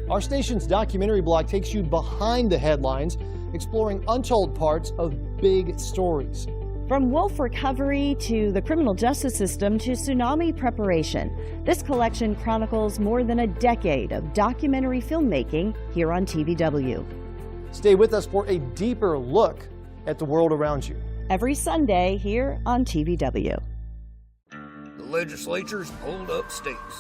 Our station's documentary blog takes you behind the headlines, exploring untold parts of big stories. From wolf recovery to the criminal justice system to tsunami preparation, this collection chronicles more than a decade of documentary filmmaking here on TVW. Stay with us for a deeper look at the world around you. Every Sunday here on TVW. The legislature's pulled up stakes.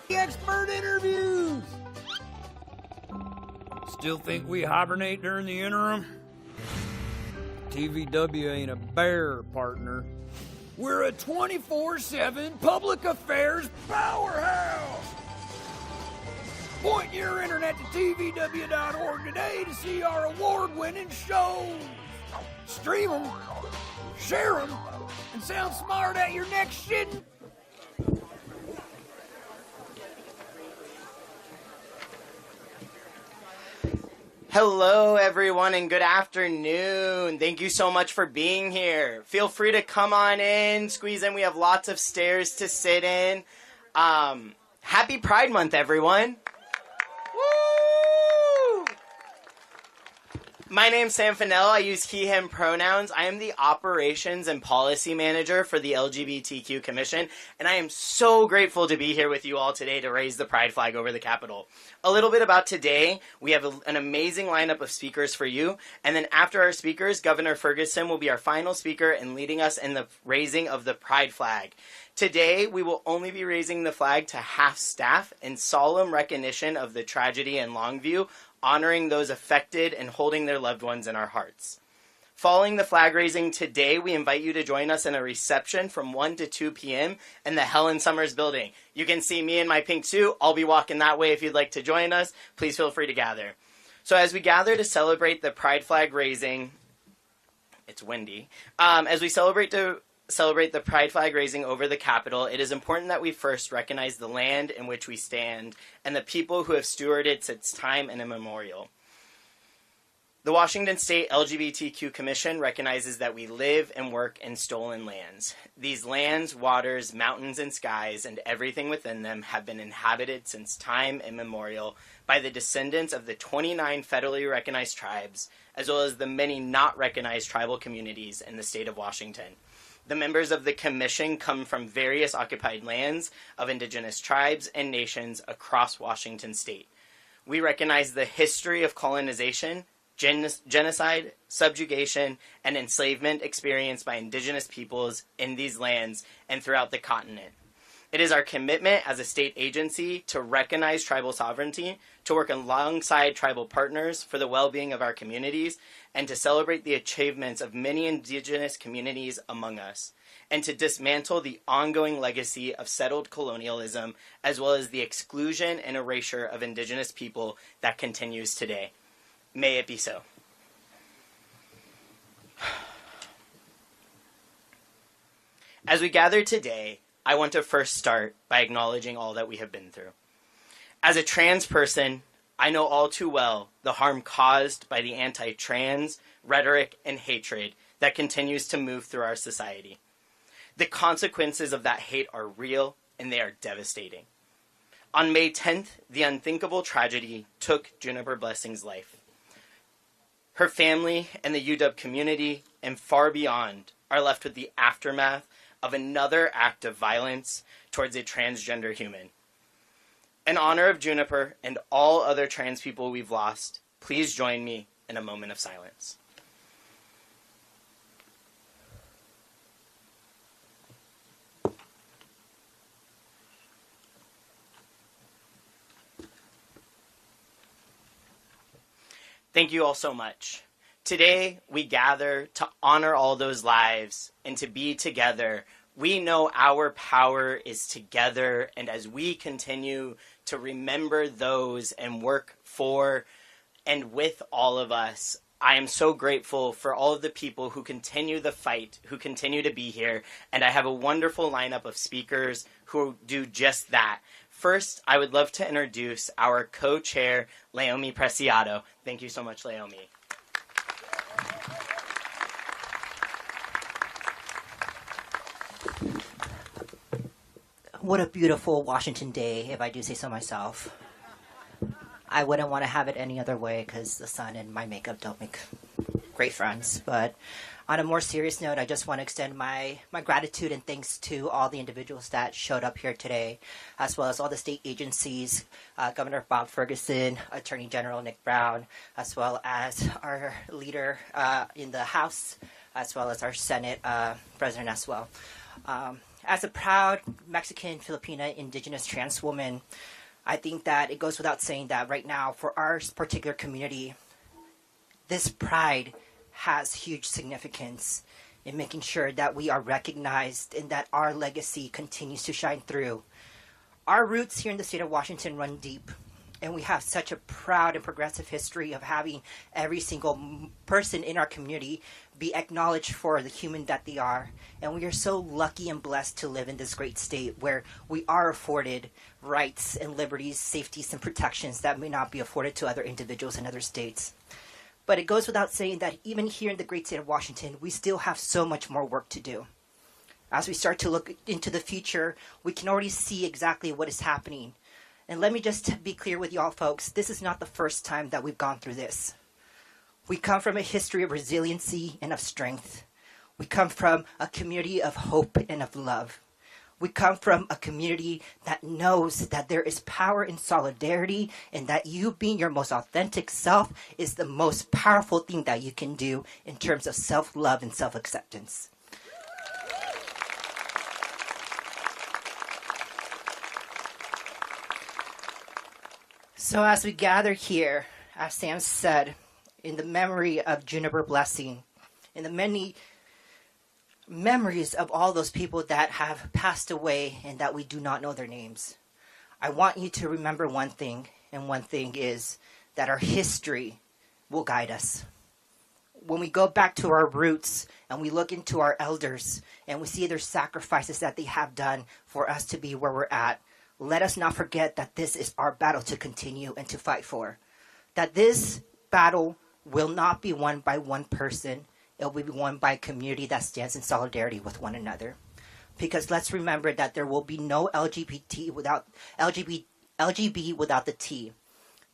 Expert interviews. Still think we hibernate during the interim? TVW ain't a bear, partner. We're a 24/7 public affairs powerhouse. Point your internet to tvw.org today to see our award-winning shows. Stream them, share them, and sound smart at your next shit. Hello, everyone, and good afternoon. Thank you so much for being here. Feel free to come on in, squeeze in. We have lots of stairs to sit in. Happy Pride Month, everyone. Woo! My name's Sam Fennell. I use he, him pronouns. I am the Operations and Policy Manager for the LGBTQ Commission, and I am so grateful to be here with you all today to raise the pride flag over the Capitol. A little bit about today. We have an amazing lineup of speakers for you, and then after our speakers, Governor Ferguson will be our final speaker and leading us in the raising of the pride flag. Today, we will only be raising the flag to half staff in solemn recognition of the tragedy in Longview, honoring those affected and holding their loved ones in our hearts. Following the flag raising today, we invite you to join us in a reception from 1 to 2 p.m. in the Helen Summers building. You can see me in my pink suit. I'll be walking that way if you'd like to join us. Please feel free to gather. So as we gather to celebrate the pride flag raising, it's windy. As we celebrate the pride flag raising over the Capitol, it is important that we first recognize the land in which we stand and the people who have stewarded since time immemorial. The Washington State LGBTQ Commission recognizes that we live and work in stolen lands. These lands, waters, mountains, and skies, and everything within them have been inhabited since time immemorial by the descendants of the 29 federally recognized tribes, as well as the many not recognized tribal communities in the state of Washington. The members of the Commission come from various occupied lands of indigenous tribes and nations across Washington state. We recognize the history of colonization, genocide, subjugation, and enslavement experienced by indigenous peoples in these lands and throughout the continent. It is our commitment as a state agency to recognize tribal sovereignty, to work alongside tribal partners for the well-being of our communities, and to celebrate the achievements of many indigenous communities among us, and to dismantle the ongoing legacy of settled colonialism, as well as the exclusion and erasure of indigenous people that continues today. May it be so. As we gather today, I want to first start by acknowledging all that we have been through. As a trans person, I know all too well the harm caused by the anti-trans rhetoric and hatred that continues to move through our society. The consequences of that hate are real and they are devastating. On May 10th, the unthinkable tragedy took Juniper Blessing's life. Her family and the UW community and far beyond are left with the aftermath of another act of violence towards a transgender human. In honor of Juniper and all other trans people we've lost, please join me in a moment of silence. Thank you all so much. Today, we gather to honor all those lives and to be together. We know our power is together, and as we continue to remember those and work for and with all of us, I am so grateful for all of the people who continue the fight, who continue to be here, and I have a wonderful lineup of speakers who do just that. First, I would love to introduce our co-chair, Leomi Preciado. Thank you so much, Leomi. What a beautiful Washington day, if I do say so myself. I wouldn't want to have it any other way because the sun and my makeup don't make great friends. But on a more serious note, I just want to extend my gratitude and thanks to all the individuals that showed up here today, as well as all the state agencies, Governor Bob Ferguson, Attorney General Nick Brown, as well as our leader in the House, as well as our Senate President as well. As a proud Mexican, Filipina, indigenous trans woman, I think that it goes without saying that right now, for our particular community, this pride has huge significance in making sure that we are recognized and that our legacy continues to shine through. Our roots here in the state of Washington run deep, and we have such a proud and progressive history of having every single person in our community be acknowledged for the human that they are. And we are so lucky and blessed to live in this great state where we are afforded rights and liberties, safeties, and protections that may not be afforded to other individuals in other states. But it goes without saying that even here in the great state of Washington, we still have so much more work to do. As we start to look into the future, we can already see exactly what is happening. And let me just be clear with y'all folks, this is not the first time that we've gone through this. We come from a history of resiliency and of strength. We come from a community of hope and of love. We come from a community that knows that there is power in solidarity and that you being your most authentic self is the most powerful thing that you can do in terms of self-love and self-acceptance. So as we gather here, as Sam said, in the memory of Juniper Blessing, in the many memories of all those people that have passed away and that we do not know their names, I want you to remember one thing, and one thing is that our history will guide us. When we go back to our roots and we look into our elders and we see their sacrifices that they have done for us to be where we're at, let us not forget that this is our battle to continue and to fight for. That this battle will not be won by one person. It will be won by a community that stands in solidarity with one another. Because let's remember that there will be no LGBT without the T.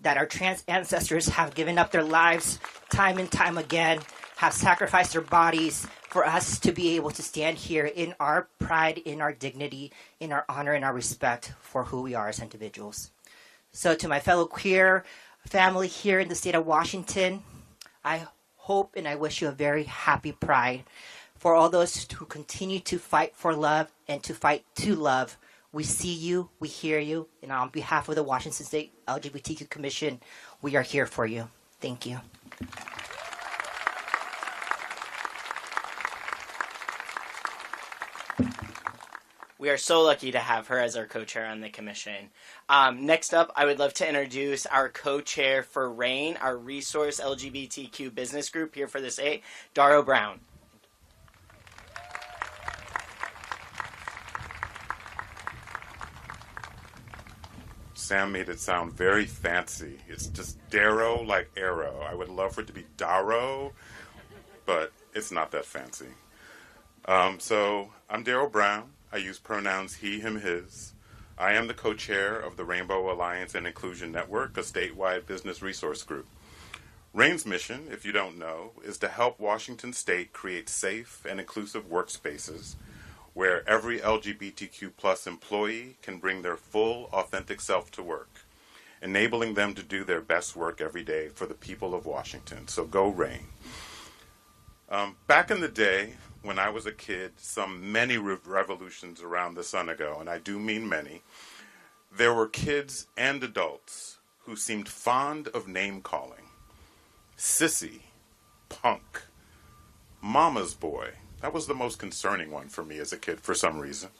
That our trans ancestors have given up their lives time and time again, have sacrificed their bodies for us to be able to stand here in our pride, in our dignity, in our honor, and our respect for who we are as individuals. So to my fellow queer family here in the state of Washington, I hope and I wish you a very happy Pride. For all those who continue to fight for love and to fight to love, we see you, we hear you, and on behalf of the Washington State LGBTQ Commission, we are here for you. Thank you. We are so lucky to have her as our co-chair on the commission. Next up, I would love to introduce our co-chair for RAIN, our Resource LGBTQ Business Group here for this day, Daro Brown. Sam made it sound very fancy. It's just Darrow like arrow. I would love for it to be Darrow, but it's not that fancy. So I'm Darrow Brown. I use pronouns he, him, his. I am the co-chair of the Rainbow Alliance and Inclusion Network, a statewide business resource group. RAIN's mission, if you don't know, is to help Washington State create safe and inclusive workspaces where every LGBTQ plus employee can bring their full, authentic self to work, enabling them to do their best work every day for the people of Washington. So go RAIN. Back in the day, when I was a kid, many revolutions around the sun ago, and I do mean many, there were kids and adults who seemed fond of name-calling. Sissy, punk, mama's boy. That was the most concerning one for me as a kid for some reason.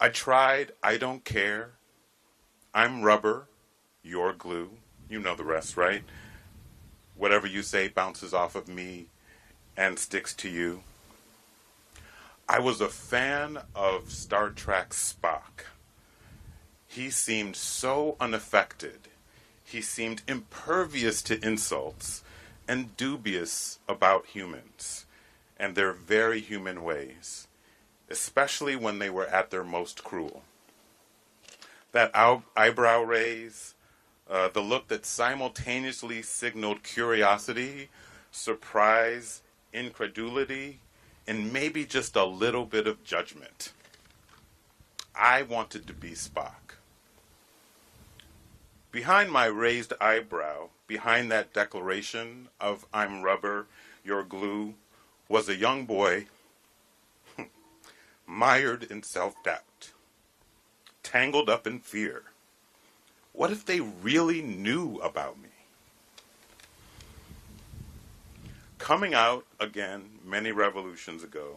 I tried I don't care, I'm rubber, you're glue. You know the rest, right? Whatever you say bounces off of me and sticks to you. I was a fan of Star Trek's Spock. He seemed so unaffected. He seemed impervious to insults and dubious about humans and their very human ways, especially when they were at their most cruel. That eyebrow raise, the look that simultaneously signaled curiosity, surprise, incredulity, and maybe just a little bit of judgment. I wanted to be Spock. Behind my raised eyebrow, behind that declaration of I'm rubber, you're glue, was a young boy mired in self-doubt, tangled up in fear. What if they really knew about me? Coming out, again, many revolutions ago,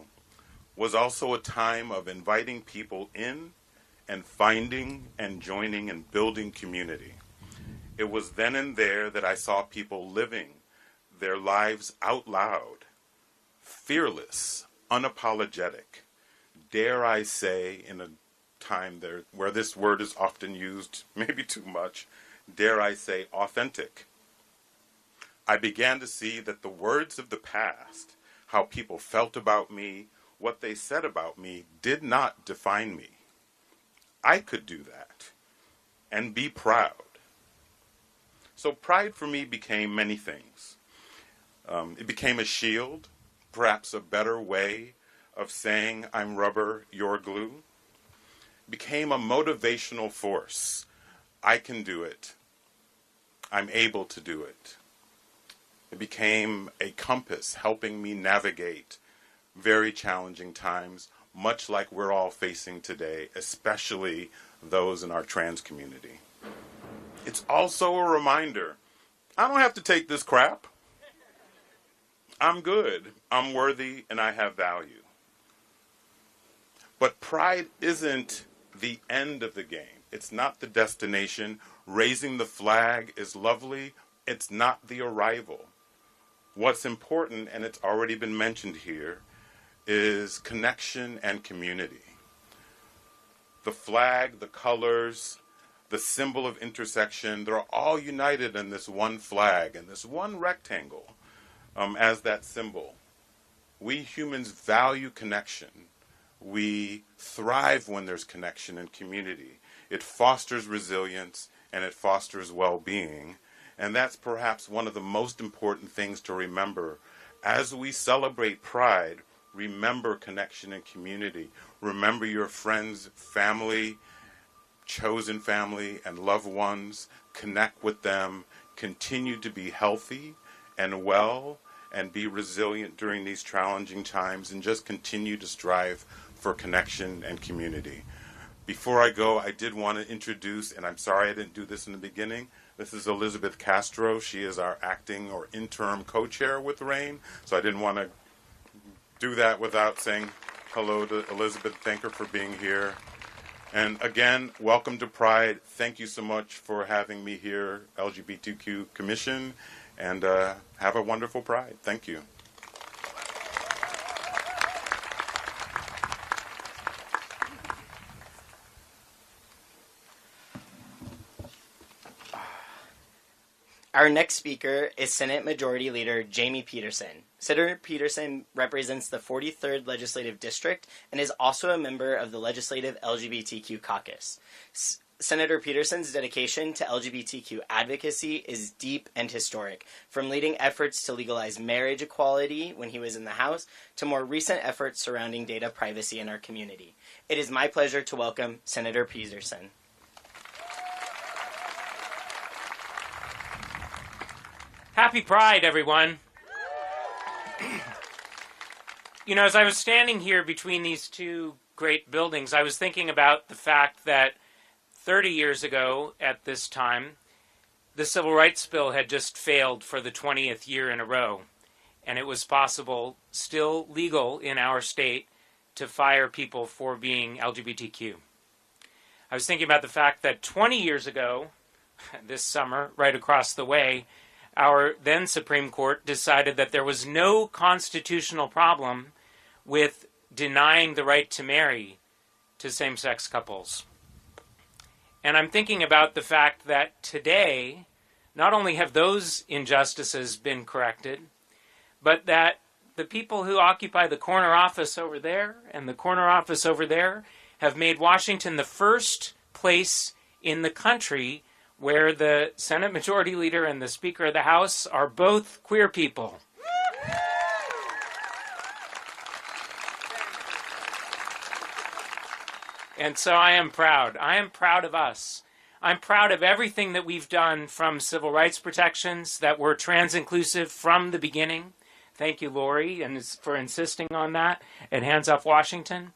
was also a time of inviting people in and finding and joining and building community. It was then and there that I saw people living their lives out loud, fearless, unapologetic, dare I say, in a time there where this word is often used, maybe too much, dare I say, authentic. I began to see that the words of the past, how people felt about me, what they said about me, did not define me. I could do that and be proud. So pride for me became many things. It became a shield, perhaps a better way of saying I'm rubber, you're glue. It became a motivational force. I can do it. I'm able to do it. It became a compass helping me navigate very challenging times, much like we're all facing today, especially those in our trans community. It's also a reminder, I don't have to take this crap. I'm good, I'm worthy, and I have value. But pride isn't the end of the game. It's not the destination. Raising the flag is lovely. It's not the arrival. What's important, and it's already been mentioned here, is connection and community. The flag, the colors, the symbol of intersection, they're all united in this one flag and this one rectangle as that symbol. We humans value connection. We thrive when there's connection and community. It fosters resilience and it fosters well-being. And that's perhaps one of the most important things to remember. As we celebrate Pride, remember connection and community. Remember your friends, family, chosen family, and loved ones. Connect with them. Continue to be healthy and well and be resilient during these challenging times, and just continue to strive for connection and community. Before I go, I did want to introduce, and I'm sorry I didn't do this in the beginning, this is Elizabeth Castro. She is our acting or interim co-chair with RAIN, so I didn't want to do that without saying hello to Elizabeth. Thank her for being here. And again, welcome to Pride. Thank you so much for having me here, LGBTQ Commission, and have a wonderful Pride. Thank you. All Our next speaker is Senate Majority Leader Jamie Peterson. Senator Peterson represents the 43rd Legislative District and is also a member of the Legislative LGBTQ Caucus. Senator Peterson's dedication to LGBTQ advocacy is deep and historic, from leading efforts to legalize marriage equality when he was in the House to more recent efforts surrounding data privacy in our community. It is my pleasure to welcome Senator Peterson. Happy Pride, everyone. You know, as I was standing here between these two great buildings, I was thinking about the fact that 30 years ago at this time, the Civil Rights Bill had just failed for the 20th year in a row, and it was possible, still legal in our state, to fire people for being LGBTQ. I was thinking about the fact that 20 years ago, this summer, right across the way, our then Supreme Court decided that there was no constitutional problem with denying the right to marry to same-sex couples. And I'm thinking about the fact that today, not only have those injustices been corrected, but that the people who occupy the corner office over there and the corner office over there have made Washington the first place in the country where the Senate Majority Leader and the Speaker of the House are both queer people. And so I am proud. I am proud of us. I'm proud of everything that we've done, from civil rights protections that were trans-inclusive from the beginning. Thank you, Lori, and for insisting on that at Hands Off Washington.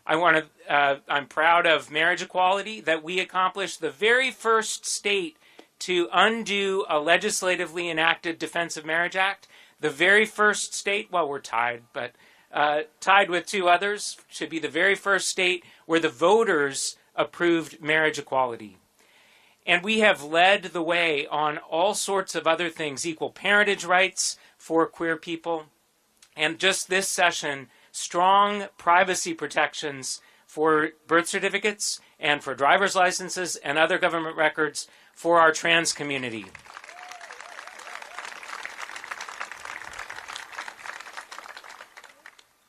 I'm proud of marriage equality, that we accomplished the very first state to undo a legislatively enacted Defense of Marriage Act. The very first state, well, we're tied, but tied with two others, to be the very first state where the voters approved marriage equality. And we have led the way on all sorts of other things, equal parentage rights for queer people, and just this session, strong privacy protections for birth certificates and for driver's licenses and other government records for our trans community.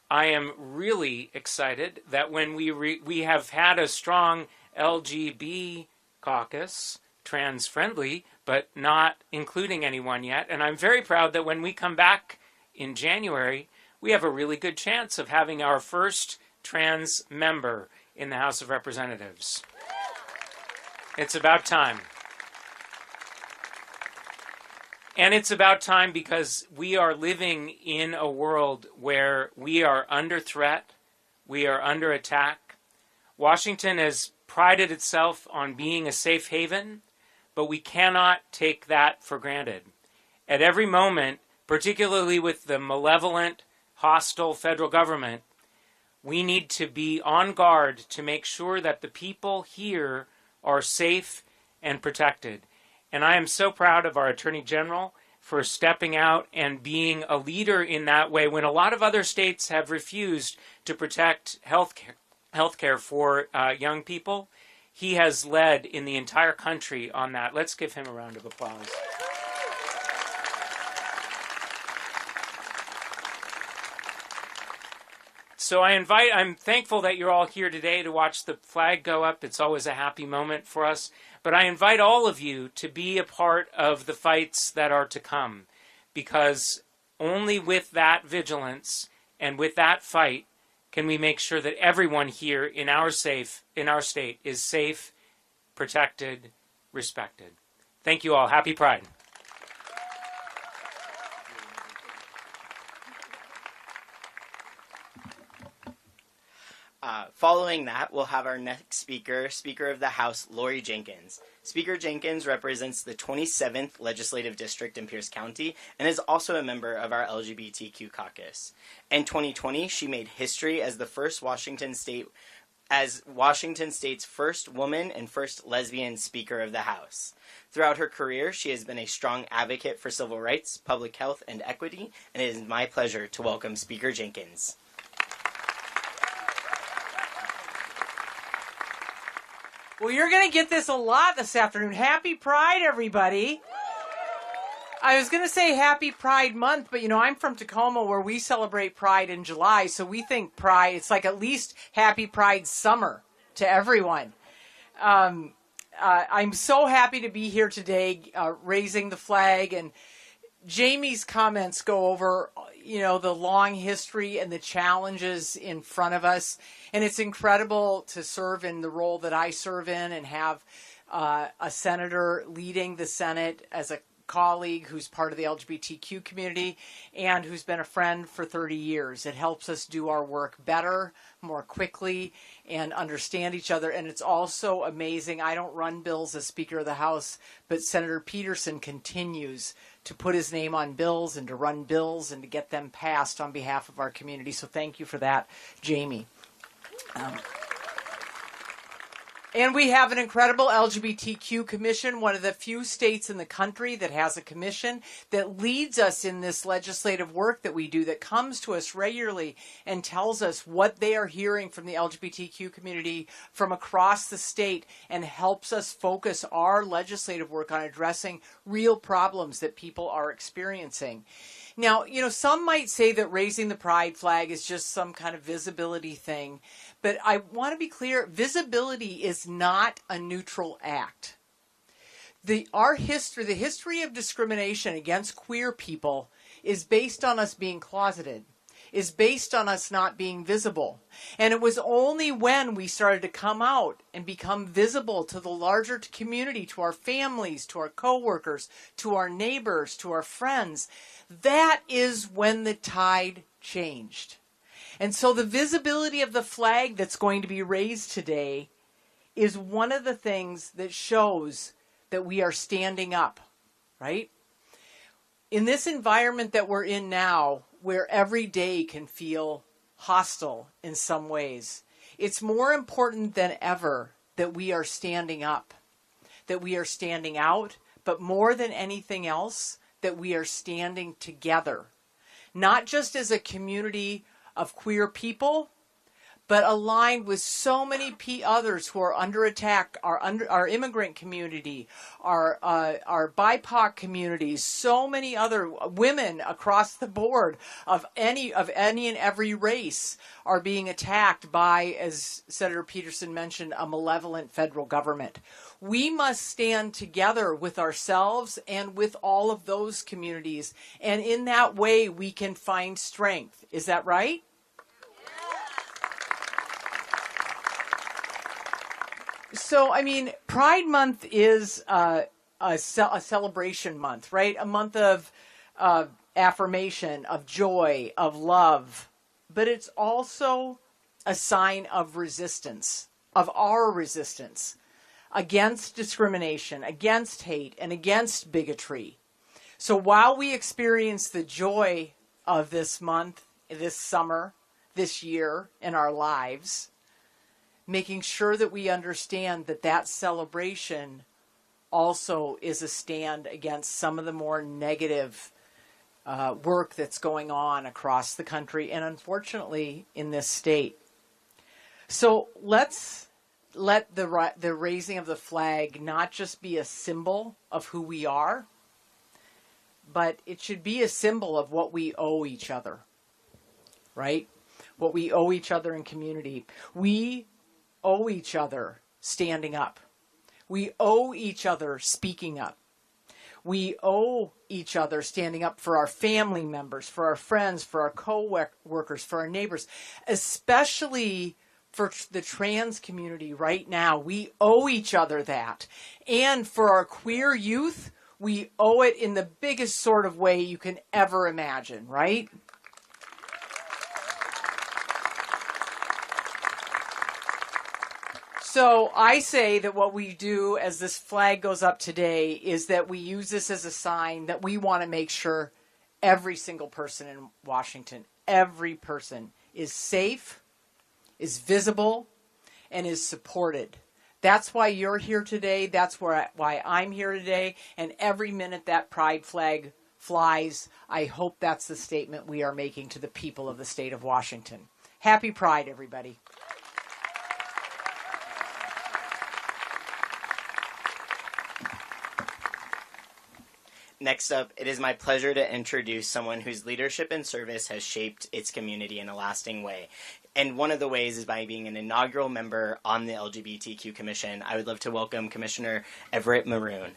I am really excited that when we have had a strong LGB caucus, trans-friendly, but not including anyone yet, and I'm very proud that when we come back in January, we have a really good chance of having our first trans member in the House of Representatives. It's about time. And it's about time because we are living in a world where we are under threat, we are under attack. Washington has prided itself on being a safe haven, but we cannot take that for granted. At every moment, particularly with the malevolent, hostile federal government, we need to be on guard to make sure that the people here are safe and protected. And I am so proud of our Attorney General for stepping out and being a leader in that way when a lot of other states have refused to protect health care for young people. He has led in the entire country on that. Let's give him a round of applause. So I'm thankful that you're all here today to watch the flag go up. It's always a happy moment for us. But I invite all of you to be a part of the fights that are to come, because only with that vigilance and with that fight can we make sure that everyone here in our state is safe, protected, respected. Thank you all. Happy Pride. Following that, we'll have our next speaker, Speaker of the House, Lori Jenkins. Speaker Jenkins represents the 27th Legislative District in Pierce County and is also a member of our LGBTQ caucus. In 2020, she made history as Washington State's first woman and first lesbian Speaker of the House. Throughout her career, she has been a strong advocate for civil rights, public health, and equity, and it is my pleasure to welcome Speaker Jenkins. Well, you're going to get this a lot this afternoon. Happy Pride, everybody. I was going to say happy Pride Month, but I'm from Tacoma where we celebrate Pride in July, so we think Pride, it's like at least happy Pride summer to everyone. I'm so happy to be here today raising the flag, and Jamie's comments go over, the long history and the challenges in front of us. And it's incredible to serve in the role that I serve in and have a senator leading the Senate as a colleague who's part of the LGBTQ community and who's been a friend for 30 years. It helps us do our work better, more quickly, and understand each other. And it's also amazing. I don't run bills as Speaker of the House, but Senator Peterson continues to put his name on bills and to run bills and to get them passed on behalf of our community. So thank you for that, Jamie. And we have an incredible LGBTQ commission, one of the few states in the country that has a commission that leads us in this legislative work that we do, that comes to us regularly and tells us what they are hearing from the LGBTQ community from across the state and helps us focus our legislative work on addressing real problems that people are experiencing. Now, some might say that raising the pride flag is just some kind of visibility thing, but I want to be clear, visibility is not a neutral act. The history of discrimination against queer people is based on us being closeted, is based on us not being visible. And it was only when we started to come out and become visible to the larger community, to our families, to our coworkers, to our neighbors, to our friends, that is when the tide changed. And so the visibility of the flag that's going to be raised today is one of the things that shows that we are standing up, right? In this environment that we're in now, where every day can feel hostile in some ways, it's more important than ever that we are standing up, that we are standing out, but more than anything else, that we are standing together, not just as a community of queer people, but aligned with so many others who are under attack, our immigrant community, our BIPOC communities, so many other women across the board of any and every race are being attacked by, as Senator Peterson mentioned, a malevolent federal government. We must stand together with ourselves and with all of those communities, and in that way we can find strength. Is that right? So, Pride Month is a celebration month, right? A month of affirmation, of joy, of love. But it's also a sign of resistance, of our resistance against discrimination, against hate, and against bigotry. So while we experience the joy of this month, this summer, this year in our lives, making sure that we understand that that celebration also is a stand against some of the more negative work that's going on across the country and unfortunately in this state. So let's let the raising of the flag not just be a symbol of who we are, but it should be a symbol of what we owe each other, right? What we owe each other in community. We owe each other standing up. We owe each other speaking up. We owe each other standing up for our family members, for our friends, for our co-workers, for our neighbors, especially for the trans community right now. We owe each other that. And for our queer youth, we owe it in the biggest sort of way you can ever imagine, right? So I say that what we do as this flag goes up today is that we use this as a sign that we want to make sure every single person in Washington, every person is safe, is visible, and is supported. That's why you're here today. That's why I'm here today. And every minute that pride flag flies, I hope that's the statement we are making to the people of the state of Washington. Happy Pride, everybody. Next up, it is my pleasure to introduce someone whose leadership and service has shaped its community in a lasting way. And one of the ways is by being an inaugural member on the LGBTQ Commission. I would love to welcome Commissioner Everett Maroon.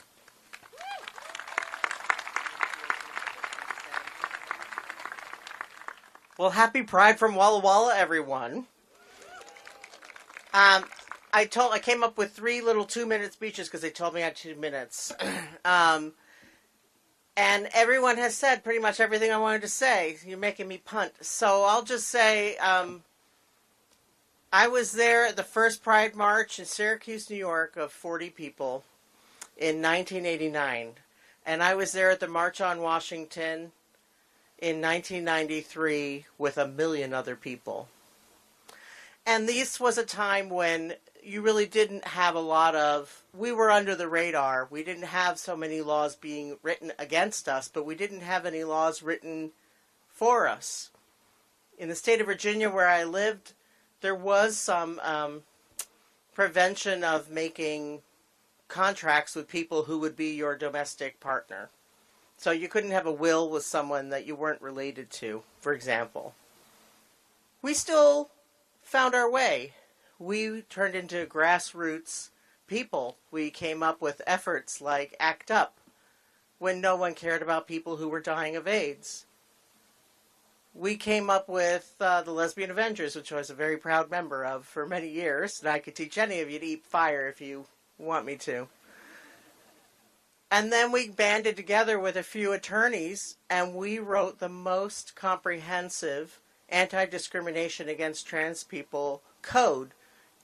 Well, happy Pride from Walla Walla, everyone. I came up with 3 little 2-minute speeches because they told me I had 2 minutes. And everyone has said pretty much everything I wanted to say. You're making me punt. So I'll just say I was there at the first Pride March in Syracuse, New York, of 40 people in 1989. And I was there at the March on Washington in 1993 with 1 million other people. And this was a time when you really didn't have a lot of, we were under the radar. We didn't have so many laws being written against us, but we didn't have any laws written for us. In the state of Virginia where I lived, there was some prevention of making contracts with people who would be your domestic partner. So you couldn't have a will with someone that you weren't related to, for example. We still found our way. We turned into grassroots people. We came up with efforts like ACT UP when no one cared about people who were dying of AIDS. We came up with the Lesbian Avengers, which I was a very proud member of for many years, and I could teach any of you to eat fire if you want me to. And then we banded together with a few attorneys, and we wrote the most comprehensive anti-discrimination against trans people code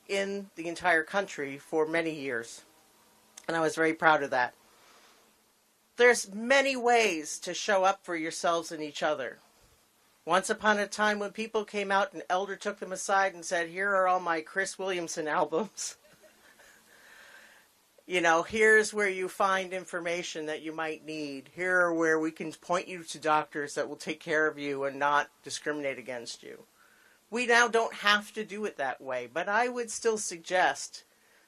in the entire country for many years. And I was very proud of that. There's many ways to show up for yourselves and each other. Once upon a time when people came out, an elder took them aside and said, here are all my Chris Williamson albums. You know, here's where you find information that you might need. Here are where we can point you to doctors that will take care of you and not discriminate against you. We now don't have to do it that way, but I would still suggest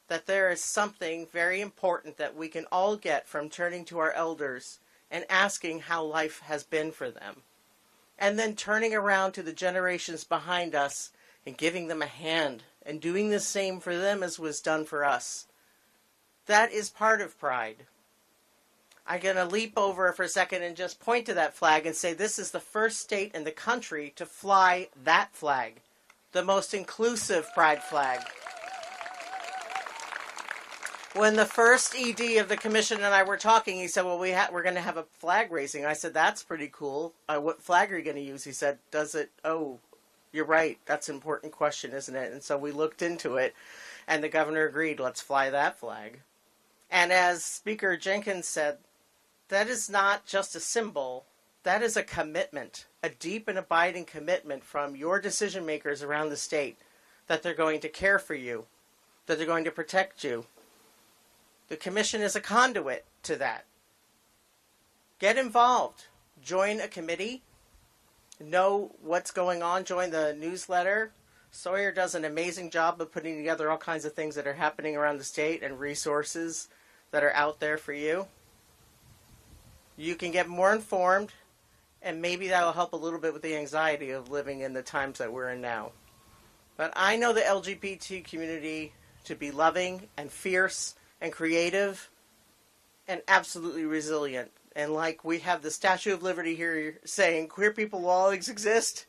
that there is something very important that we can all get from turning to our elders and asking how life has been for them. And then turning around to the generations behind us and giving them a hand and doing the same for them as was done for us. That is part of Pride. I'm going to leap over for a second and just point to that flag and say this is the first state in the country to fly that flag, the most inclusive Pride flag. When the first ED of the commission and I were talking, he said, well, we're going to have a flag raising. I said, that's pretty cool. What flag are you going to use? He said, oh, you're right. That's an important question, isn't it? And so we looked into it, and the governor agreed, let's fly that flag. And as Speaker Jenkins said, that is not just a symbol. That is a commitment, a deep and abiding commitment from your decision makers around the state that they're going to care for you, that they're going to protect you. The commission is a conduit to that. Get involved. Join a committee. Know what's going on. Join the newsletter. Sawyer does an amazing job of putting together all kinds of things that are happening around the state and resources that are out there for you. You can get more informed, and maybe that will help a little bit with the anxiety of living in the times that we're in now. But I know the LGBT community to be loving and fierce and creative and absolutely resilient. And like we have the Statue of Liberty here saying, queer people will always exist,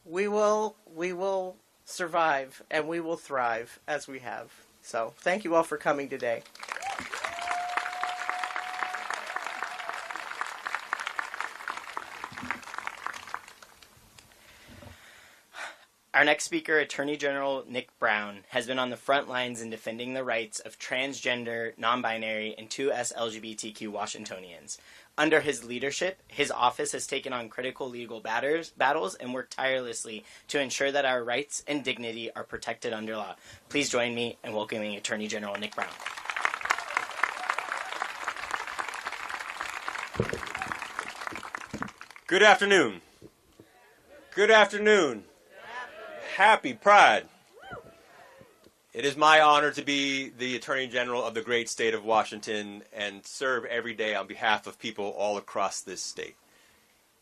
we will survive and we will thrive as we have. So thank you all for coming today. Our next speaker, Attorney General Nick Brown, has been on the front lines in defending the rights of transgender, non-binary, and 2S LGBTQ Washingtonians. Under his leadership, his office has taken on critical legal battles and worked tirelessly to ensure that our rights and dignity are protected under law. Please join me in welcoming Attorney General Nick Brown. Good afternoon. Good afternoon. Happy Pride. It is my honor to be the Attorney General of the great state of Washington and serve every day on behalf of people all across this state.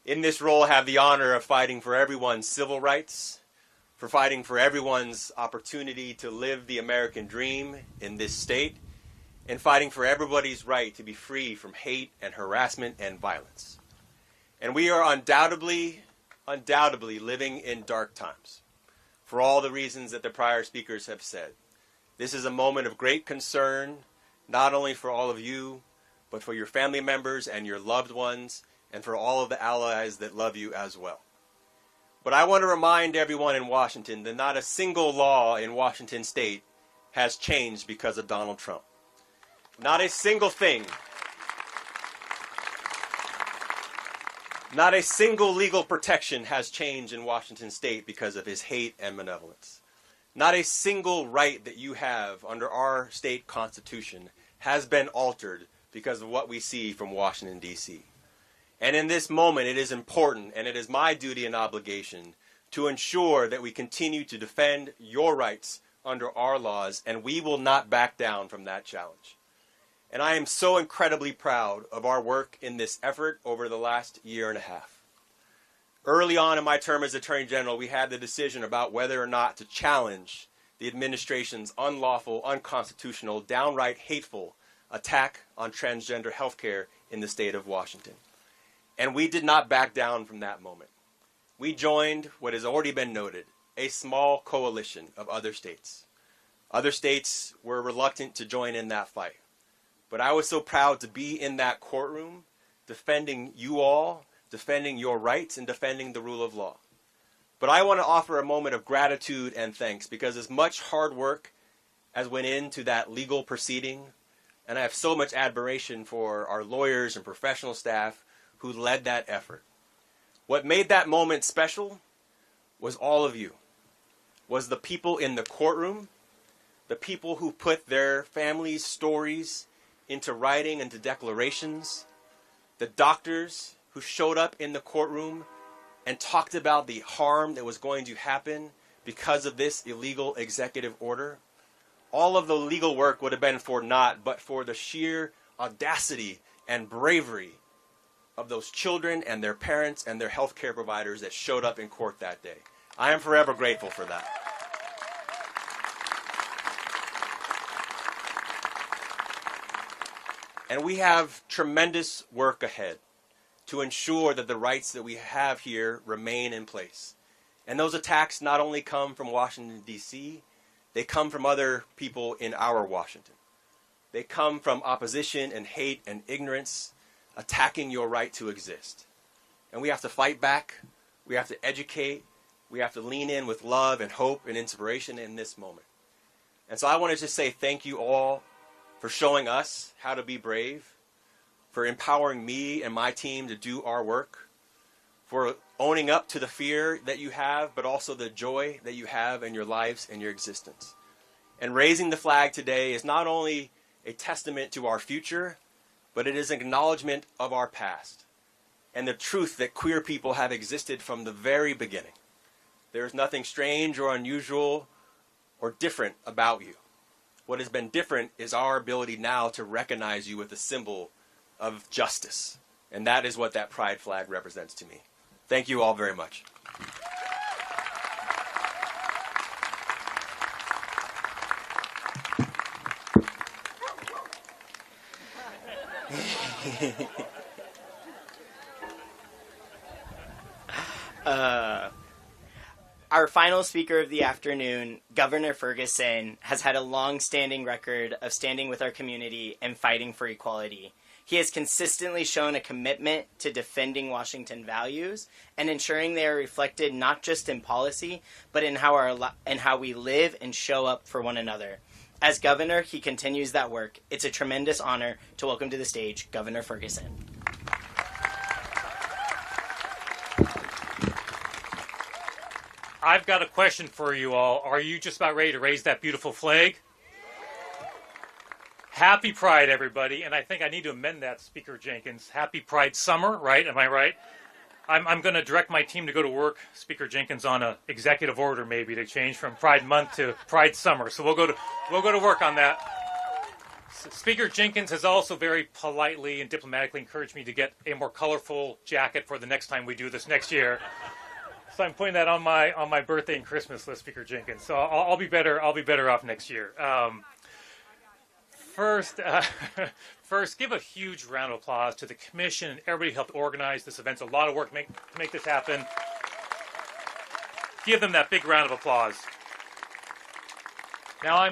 In this role, I have the honor of fighting for everyone's civil rights, for fighting for everyone's opportunity to live the American dream in this state, and fighting for everybody's right to be free from hate and harassment and violence. And we are undoubtedly living in dark times, for all the reasons that the prior speakers have said. This is a moment of great concern, not only for all of you, but for your family members and your loved ones, and for all of the allies that love you as well. But I want to remind everyone in Washington that not a single law in Washington state has changed because of Donald Trump. Not a single thing. Not a single legal protection has changed in Washington state because of his hate and malevolence. Not a single right that you have under our state constitution has been altered because of what we see from Washington, D.C. And in this moment, it is important, and it is my duty and obligation to ensure that we continue to defend your rights under our laws, and we will not back down from that challenge. And I am so incredibly proud of our work in this effort over the last year and a half. Early on in my term as Attorney General, we had the decision about whether or not to challenge the administration's unlawful, unconstitutional, downright hateful attack on transgender health care in the state of Washington. And we did not back down from that moment. We joined what has already been noted, a small coalition of other states. Other states were reluctant to join in that fight. But I was so proud to be in that courtroom, defending you all, defending your rights, and defending the rule of law. But I want to offer a moment of gratitude and thanks, because as much hard work as went into that legal proceeding, and I have so much admiration for our lawyers and professional staff who led that effort. What made that moment special was all of you, was the people in the courtroom, the people who put their families' stories into writing and to declarations, the doctors who showed up in the courtroom and talked about the harm that was going to happen because of this illegal executive order. All of the legal work would have been for naught but for the sheer audacity and bravery of those children and their parents and their healthcare providers that showed up in court that day. I am forever grateful for that. And we have tremendous work ahead to ensure that the rights that we have here remain in place. And those attacks not only come from Washington, D.C., they come from other people in our Washington. They come from opposition and hate and ignorance attacking your right to exist. And we have to fight back. We have to educate. We have to lean in with love and hope and inspiration in this moment. And so I want to just say thank you all for showing us how to be brave, for empowering me and my team to do our work, for owning up to the fear that you have, but also the joy that you have in your lives and your existence. And raising the flag today is not only a testament to our future, but it is an acknowledgement of our past and the truth that queer people have existed from the very beginning. There is nothing strange or unusual or different about you. What has been different is our ability now to recognize you with a symbol of justice. And that is what that pride flag represents to me. Thank you all very much. Our final speaker of the afternoon, Governor Ferguson, has had a long-standing record of standing with our community and fighting for equality. He has consistently shown a commitment to defending Washington values and ensuring they are reflected not just in policy, but in how we live and show up for one another. As governor, he continues that work. It's a tremendous honor to welcome to the stage Governor Ferguson. I've got a question for you all. Are you just about ready to raise that beautiful flag? Happy Pride, everybody. And I think I need to amend that, Speaker Jenkins. Happy Pride Summer, right? Am I right? I'm going to direct my team to go to work, Speaker Jenkins, on an executive order maybe to change from Pride Month to Pride Summer. So we'll go to work on that. Speaker Jenkins has also very politely and diplomatically encouraged me to get a more colorful jacket for the next time we do this next year. So I'm putting that on my birthday and Christmas list, Speaker Jenkins. So I'll be better off next year. First, give a huge round of applause to the commission and everybody who helped organize this event. It's a lot of work to make this happen. Give them that big round of applause. Now,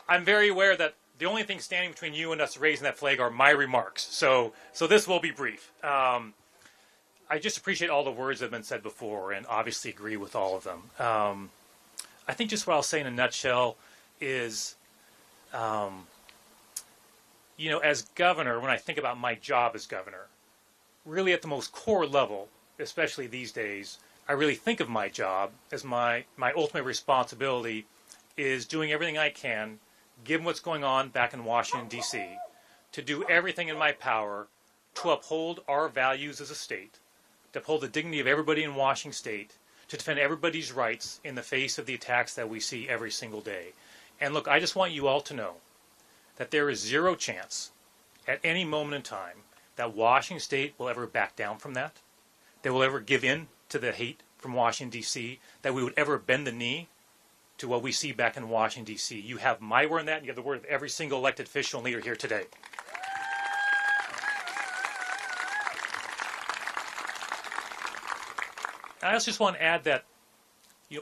I'm very aware that the only thing standing between you and us raising that flag are my remarks. So this will be brief. I just appreciate all the words that have been said before and obviously agree with all of them. I think just what I'll say in a nutshell is, as governor, when I think about my job as governor, really at the most core level, especially these days, I really think of my job as my ultimate responsibility is doing everything I can, given what's going on back in Washington, D.C., to do everything in my power to uphold our values as a state, to uphold the dignity of everybody in Washington State, to defend everybody's rights in the face of the attacks that we see every single day. And look, I just want you all to know that there is zero chance at any moment in time that Washington State will ever back down from that, that will ever give in to the hate from Washington, D.C., that we would ever bend the knee to what we see back in Washington, D.C. You have my word on that, and you have the word of every single elected official and leader here today. I also just want to add that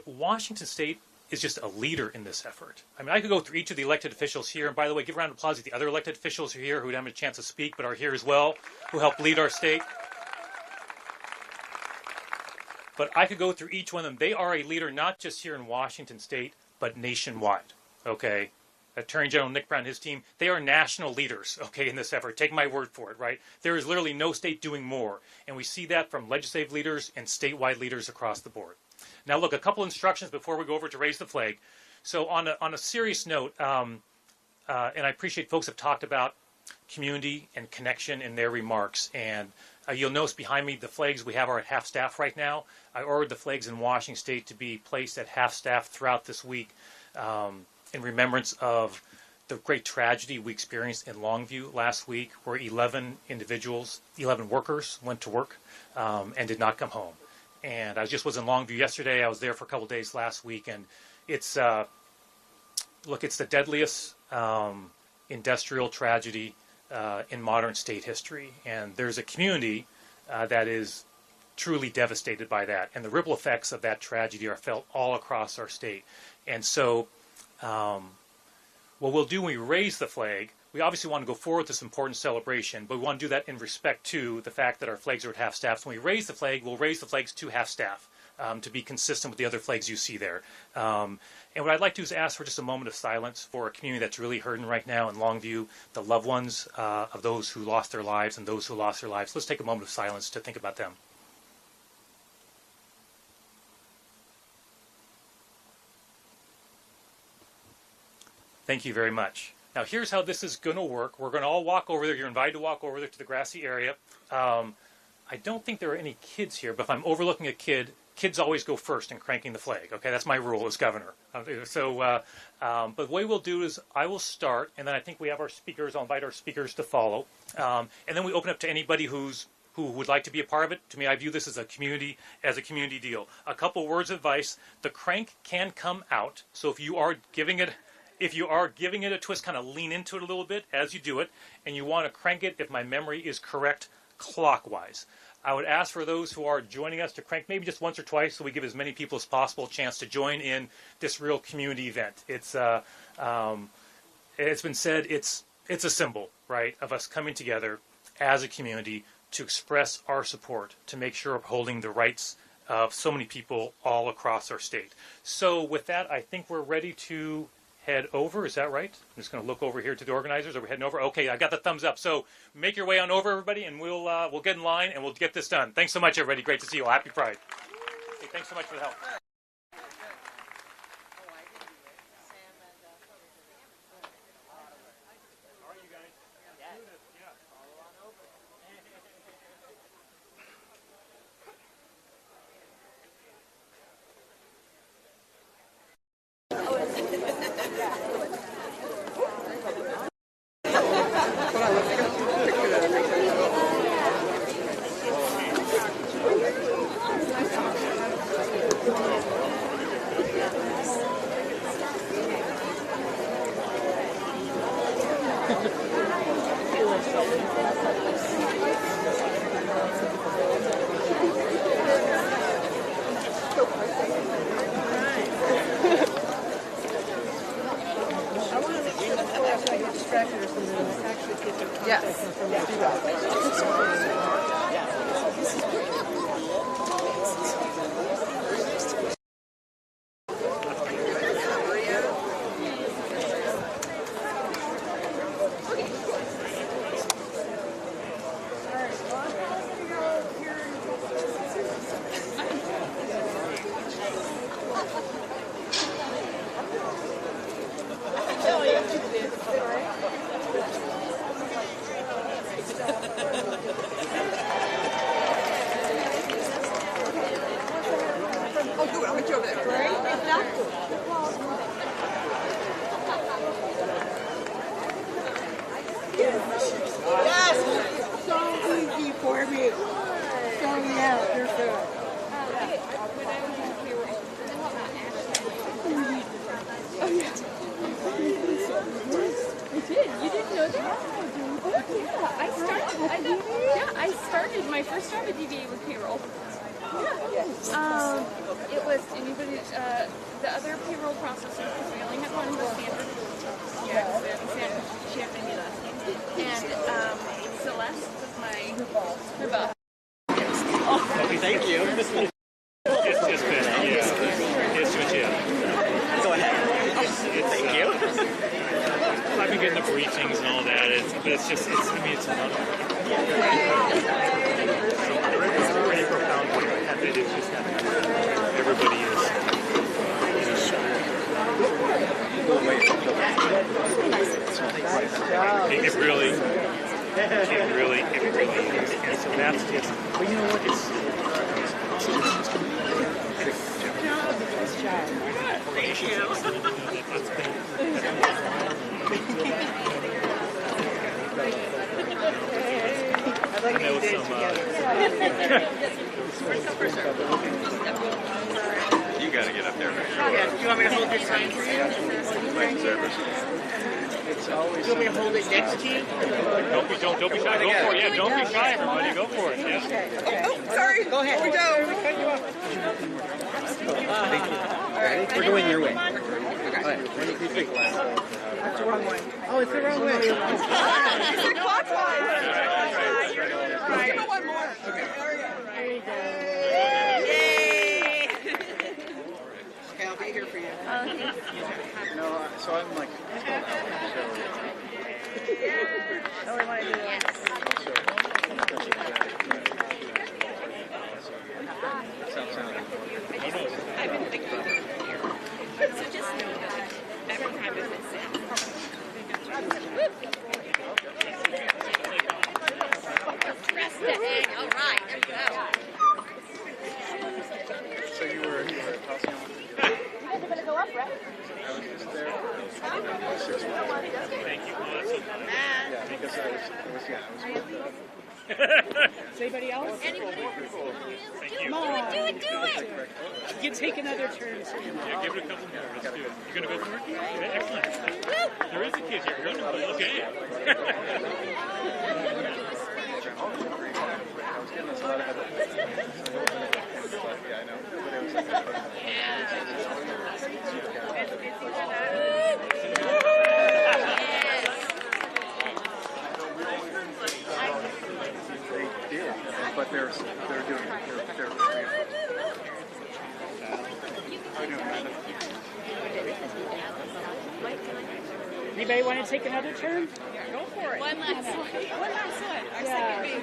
Washington State is just a leader in this effort. I mean, I could go through each of the elected officials here, and by the way, give a round of applause to the other elected officials who are here who didn't have a chance to speak but are here as well, who help lead our state. But I could go through each one of them. They are a leader not just here in Washington State, but nationwide, okay? Attorney General Nick Brown and his team, they are national leaders, okay, in this effort. Take my word for it, right? There is literally no state doing more, and we see that from legislative leaders and statewide leaders across the board. Now, look, a couple instructions before we go over to raise the flag. So on a serious note, and I appreciate folks have talked about community and connection in their remarks, and you'll notice behind me the flags we have are at half staff right now. I ordered the flags in Washington State to be placed at half staff throughout this week in remembrance of the great tragedy we experienced in Longview last week, where 11 workers went to work and did not come home. And I just was in Longview yesterday. I was there for a couple days last week, and it's it's the deadliest industrial tragedy in modern state history. And there's a community that is truly devastated by that, and the ripple effects of that tragedy are felt all across our state. And so what we'll do when we raise the flag, we obviously want to go forward with this important celebration, but we want to do that in respect to the fact that our flags are at half staff. So when we raise the flag, we'll raise the flags to half staff to be consistent with the other flags you see there. And what I'd like to do is ask for just a moment of silence for a community that's really hurting right now in Longview, the loved ones of those who lost their lives and those who lost their lives. Let's take a moment of silence to think about them. Thank you very much. Now, here's how this is going to work. We're going to all walk over there. You're invited to walk over there to the grassy area. I don't think there are any kids here, but if I'm overlooking a kid, kids always go first in cranking the flag. Okay, that's my rule as governor. But the way we'll do is I will start, and then I think we have our speakers. I'll invite our speakers to follow. And then we open up to anybody who would like to be a part of it. To me, I view this as a community deal. A couple words of advice. The crank can come out, so if you are giving it a twist, kind of lean into it a little bit as you do it, and you want to crank it, if my memory is correct, clockwise. I would ask for those who are joining us to crank maybe just once or twice, so we give as many people as possible a chance to join in this real community event. It's been said, it's a symbol, right, of us coming together as a community to express our support, to make sure we're upholding the rights of so many people all across our state. So with that, I think we're ready to head over. Is that right? I'm just going to look over here to the organizers. Are we heading over? Okay, I got the thumbs up. So make your way on over, everybody, and we'll get in line and we'll get this done. Thanks so much, everybody. Great to see you all. Happy Pride. Hey, thanks so much for the help. Yes! So easy for me. So yeah, you're good. Oh yeah. I did. You didn't know that? Oh yeah. I started my first job at DVA with payroll. Yeah. It was anybody. The other payroll processor, because we only had one, was Sandra. Yeah, Sandra. She had my last name. And Celeste was my boss. Okay, thank you. It's just been, yeah. It's legit. Go ahead. Thank you. I've been getting the briefings and all that. It's just, I mean, it's another. It's a pretty profound point. It is just everybody is. It really is. And so that's just, but you know what, it's Thank you. I'd like to do some, You got to get up there. Yeah, you want me to hold your sign for you? Do you want me to hold it next to you? Don't be shy. Go for it. Yeah, don't be shy, everybody. Go for it. Yeah. Oh, sorry. Go ahead. We're going your way. All right, 1, 2, 3. That's the wrong way. Oh, it's the wrong way. It's clockwise. Right. Give it one more. Okay. There you go. Yay! Okay, I'll be here for you. No, so I'm like. Oh, we want to do this. I've been thinking about it. So just know that every time it fits in. Press the egg. All right, there you go. So you were tossing on. You guys are going to go up, right? I was just there. 6 months. Thank you. Yeah, because I was Is anybody else? Thank you. Come on. Do it. You take another turn. Yeah, give it a couple more. Let's do it. You're going to go for it? Yeah, excellent. There is a kid here. Wonderful. Okay. Yeah, I know. But it was They did, but they're doing it. They're Anybody want to take another turn? Go for it. One last one. Our second baby.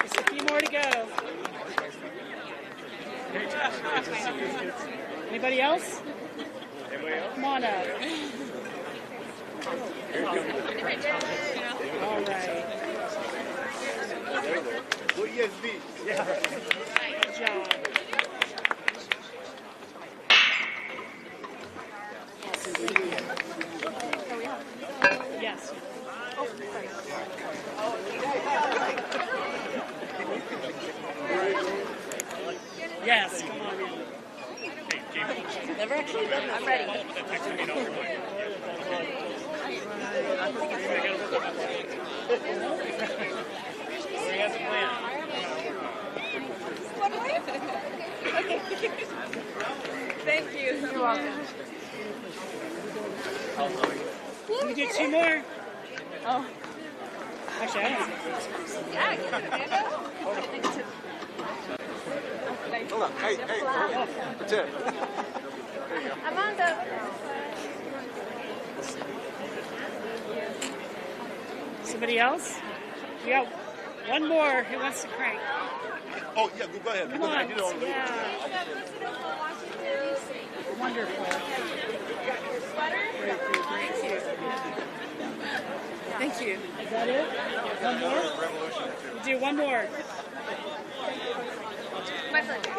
Just a few more to go. Anybody else? Come on up. All right. Good job. Yes. Yes, come on in. Never actually done that. I'm ready. He has a plan. Thank you. You're welcome. Can we do 2 more? Oh. Actually, I don't know. Hold on. Hey. That's it. There you go. Amanda. Somebody else? We got One more. Who wants to crank? Oh, yeah, go ahead. Come on. Yeah. Wonderful. Thank you. Is that it? One more? We'll do one more. My pleasure.